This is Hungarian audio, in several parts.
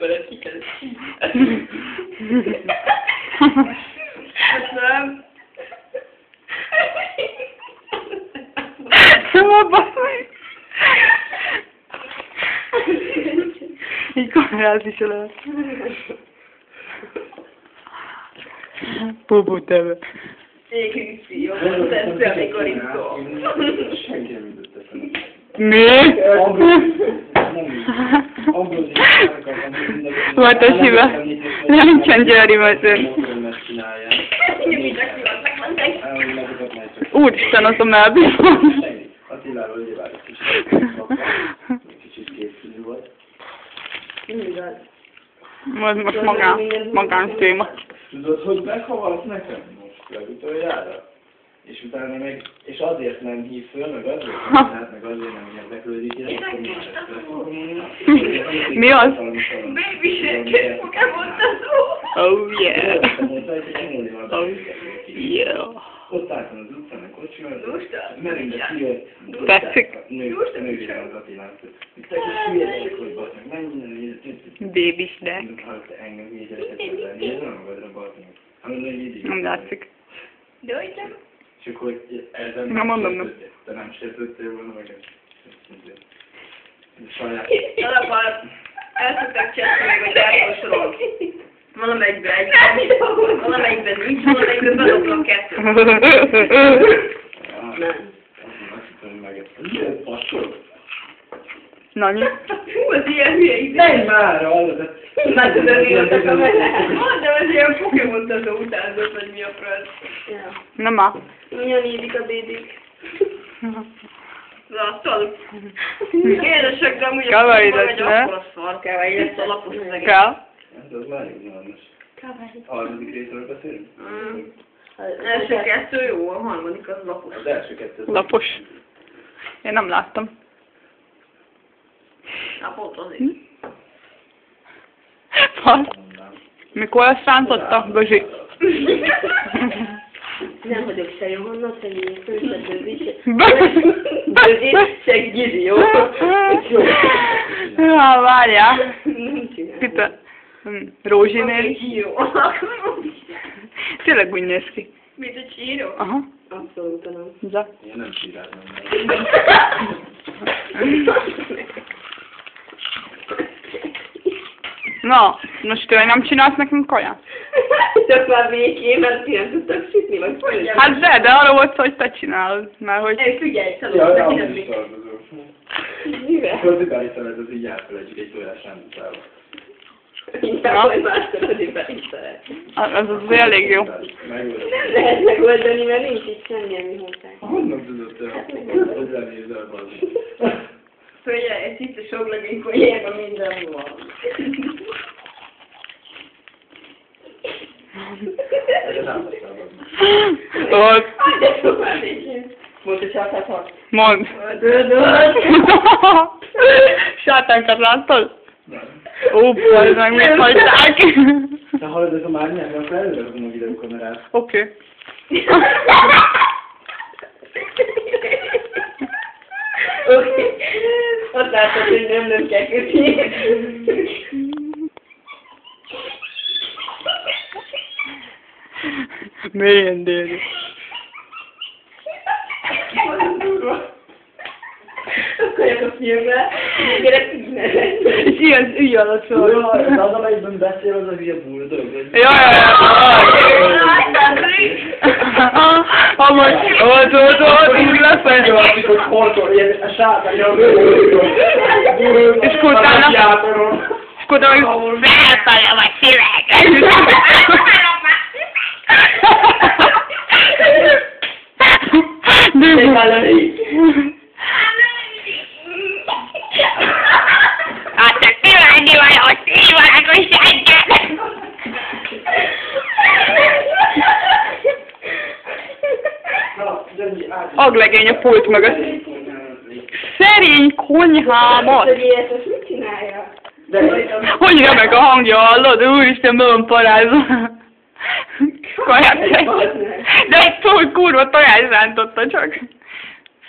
ismered ki kell. Köszönöm. Szóval basszony. Így kamerázni se lehet. Bubú teve. Ékükszi, jó, ez amikor indul. Senki nem jutott eszembe. Mi? Volt a siva. Nincsen Győri mezőn. Úristen, azon elbírom. Attiláról nyilván egy kicsit készülő volt. Igaz. Most magánsztéma. Tudod, hogy meghavalsz nekem most legutoljára? És utána meg, és azért nem hív föl, meg azért nem lehet, meg azért nem érdeklődik, akkor már ezt Mi az? Baby Shark, Pokémon-tazó. Oh yeah. Oh yeah. Ott álltam az utcán, a kocsival, merénybe kijött. Tetszik? Nővére az Attilát. Te kis hülyedek, hogy basz meg, mennyire Bébisnek. engem így gyerekeket venni, ez nem magadra bazni. Nem látszik. De hogy nem? És akkor ezen Na, mondom, nem. Te nem sértődtél volna meg saját. Alapban el szokták csinálni, hogy elsorolok. Valamelyikben egy, valamelyikben nincs, valamelyikben bedoblok kettőt. Nem. Azt hittem, hogy megettem. Milyen pacsol? Nanyi? Hú, az ilyen hülye idő. Menj már, hallod! Nem tudom, mi a kamerát. Mondom, az ilyen Pokémon-tazó utánzott, vagy mi a franc. Nem áll. Milyen édik a bédik? Látszol? Kérdések, de amúgy Kavarid a lesz, ne? akkor szar kavarid lesz a lapos szegény. Kell? Ez az már igazolnos. Harmadik részről beszélünk? Első kettő jó, a harmadik az lapos. Az első kettő. Lapos. Én nem láttam. Na, pont azért. Fasz. Mikor ezt rántotta, Gazsi? Nem vagyok se jó, honnan se jó, se bőzi, Bőzi? se gizi, jó? Ja, várjál. Nem csinálom. Pite. Rózsinél. Jó. Tényleg úgy néz ki. Mint egy csíró? Aha. Abszolút nem. Ja. Én nem csírázom. Na, most te nem csinálsz nekünk kaját? Csak már végén, mert ti nem tudtak sütni, vagy hogy? Hát de arra volt szó, hogy te csinálod. Mert hogy... Ej, figyelj, Ja, szalad, ja, neki úgy nem is még. tartozó. Mivel? Földikális szeret, az így elfelejtjük egy tojás sándítával. Inkább majd máskor az is szeret. Az elég jó. Nem lehet megoldani, mert nincs itt semmi, ami hozzá. Honnan tudod te? Hozzánézel, bazd. Figyelj, egy itt a soglegény konyhában minden van. Ott. Mondd, hogy sátát. Mondd. Sátánkat láttad? Ó, bazd meg, mit hagyták? Te hallod, ez a márnyák, akkor előrakom a videókamerát. Oké. Oké. Azt látod, hogy nem kell kötni. Milyen déli. Akkor a filmbe, gyerek ügynevet. És ilyen ügy alatt szól. Jó, az amelyikben beszél, az a hülye buldog. Jaj. Amúgy, ott, úgy lefelé. Jó, amikor horkol, ilyen a sátán, És utána felfele vagy szívek. Hát te kíváncsi vagy, hogy szívák, hogy segget. Aglegény a pult mögött. Szerény konyhámat. Hogy ilyet, azt mit csinálja? Hogy remek a hangja, hallod? Úristen, be van parázva. Kaját. De egy szó, hogy kurva tojás rántotta csak.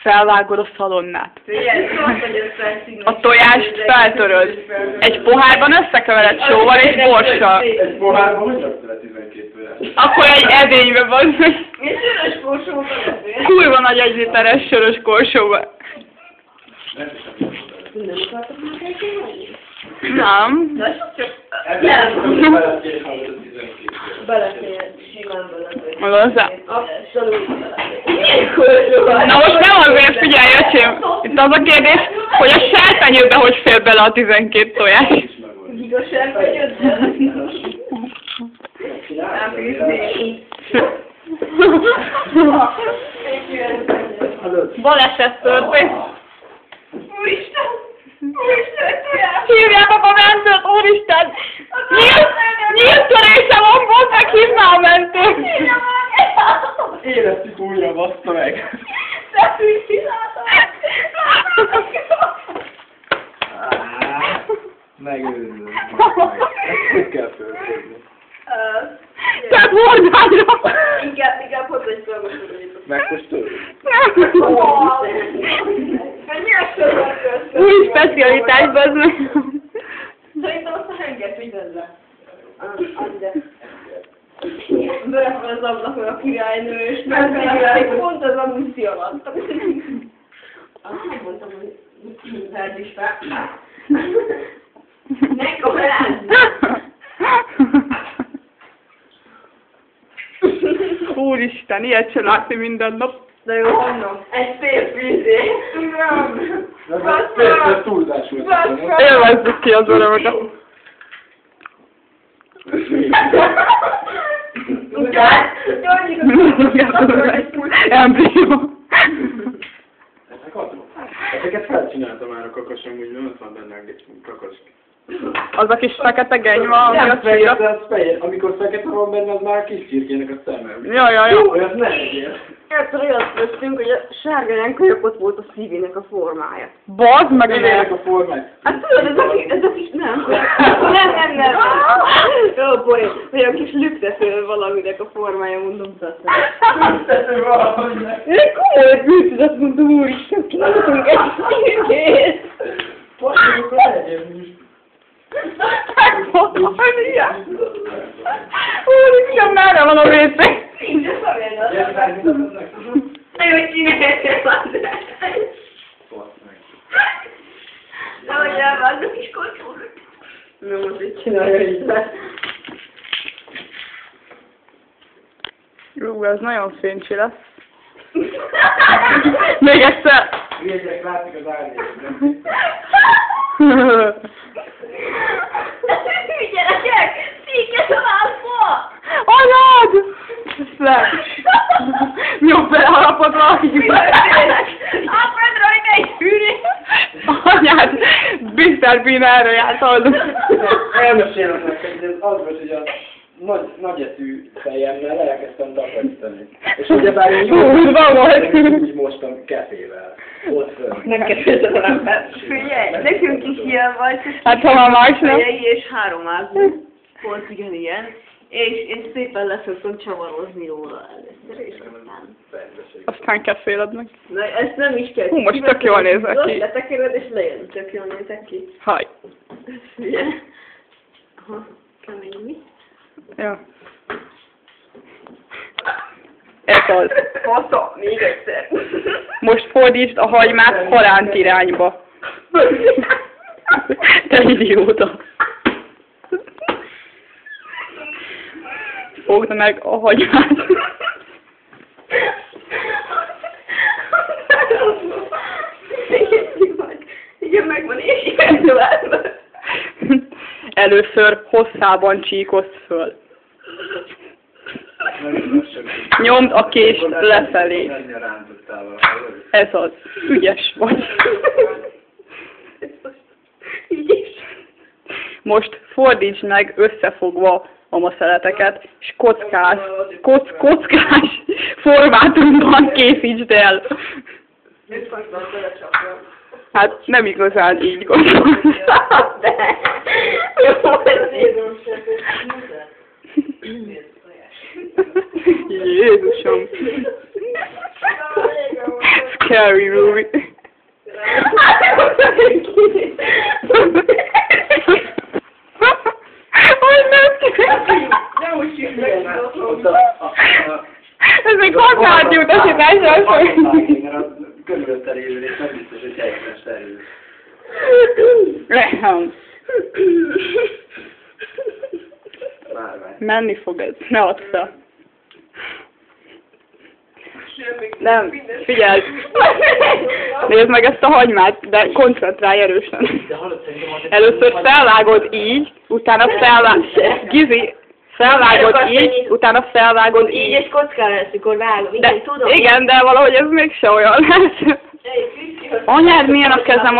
felvágod a szalonnát. Figyelj, tudod, hogy ez felszínű. A tojást feltöröd. Egy pohárban összekevered sóval és borssal. Egy pohárban hogy raksz le 12 tojás? Akkor egy edénybe van. És sörös korsóban azért. Kurva nagy 1 literes sörös korsóba. Nem is Nem akartok már egy Nem. De csak... ebben belefér, ha 12 Belefér, simán belefér. Hozzá. Abszolút belefér. Milyen korsó van? Na most nem azért figyelj, öcsém. Itt az a kérdés, hogy a serpenyőbe hogy fér bele a 12 tojás. Igazság vagy ötlet? Nem fűzni. Baleset történt. Úristen! Úristen, tojás! Hívják a mentőt, úristen! Nyílt törése van, mondd meg, hívd már a mentőt! Életük újra bassza meg! Megőrülök. Ezt kell föltenni. Tehát hordányra! Inkább hozzá egy szolgosodót. Megkóstolod? Új specialitás, bazd meg! Szerintem azt a henget vigyed le. Bőrek van az ablakon a királynő, és megfelelően pont az a muszi alatt. Azt mondtam, hogy verd is fel. Ne kamerázd! Úristen, ilyet sem látni minden nap. De jó, honnan? Egy szép vízé. Nem. Ez túlzás volt. Élvezzük ki az örömöket. Embrió. Ezeket felcsináltam már a kakas, amúgy nem ott van benne egy kakas. Az a kis fekete geny van, ami a fekete, csíra. az fehér. Amikor fekete van benne, az már a kis csirkének a szeme. Jó. Olyat ne legyél. Egyszer olyat vesztünk, hogy a sárga ilyenkor ott volt a szívének a formája. Bazd meg a Minének a formáját. Hát tudod, ez a kis, nem. Nem. Jó, poén, hogy a kis lüktető valaminek a formája, mondom, tettem. Tető valahogynek. Én komolyat műtőd, azt mondom, úristen, kilátunk egy szívét. Most legyél is. Úristen, merre van a WC? Nagyon csinálják már. Nehogy elvágd a kis kocsót. Nem, most így csinálja így le. Ú, ez nagyon fénycsi lesz. Még egyszer! Végek látszik az árnyék. Gyerekek! Székes a lábba! Anyád! Le! Nyom fel a lapot valakibe! Apad rajta egy fűrés! Anyád! Mr. Bean erre járt hallom. Elmesélem neked, hogy ez az volt, hogy a nagyetű fejemmel elkezdtem takarítani. És ugyebár én úgy mostam kefével. Ott föl. Nem kedvezem a lámpát. Figyelj, nekünk is ilyen vagy. Hát ha már más nem. Fejei és 3 ágú. Volt ilyen. És én szépen leszoktam csavarozni róla először, és aztán... Aztán keféled meg. Na, ezt nem is kell. Hú, most tök jól nézek ki. Letekered és lejön, tök jól nézek ki. Haj. Figyelj. Aha, kemény mi? Ja. Ez az. Faszom, még egyszer. Most fordítsd a hagymát halánt irányba. Te idióta. Fogd meg a hagymát. Igen, megvan, és igen, Először hosszában csíkozd föl. Nyomd a kést lefelé. Ez az. Ügyes vagy. Most fordítsd meg összefogva a maszeleteket, és kockás formátumban készítsd el. Hát nem igazán így gondolom. Jézusom. Scary movie. Hogy nem Nem úgy hívják, ez még kormány utasításra mert a körülötte lévő és nem biztos, hogy teljesen steril. Menni fog ez, ne add fel. Nem, figyelj! Nézd meg ezt a hagymát, de koncentrálj erősen. Először felvágod így, utána felvágod... Gizi, felvágod így, utána felvágod így. így. És kockára lesz, mikor vágom. De, igen, de valahogy ez mégse olyan lesz. Anyád, milyen a kezem,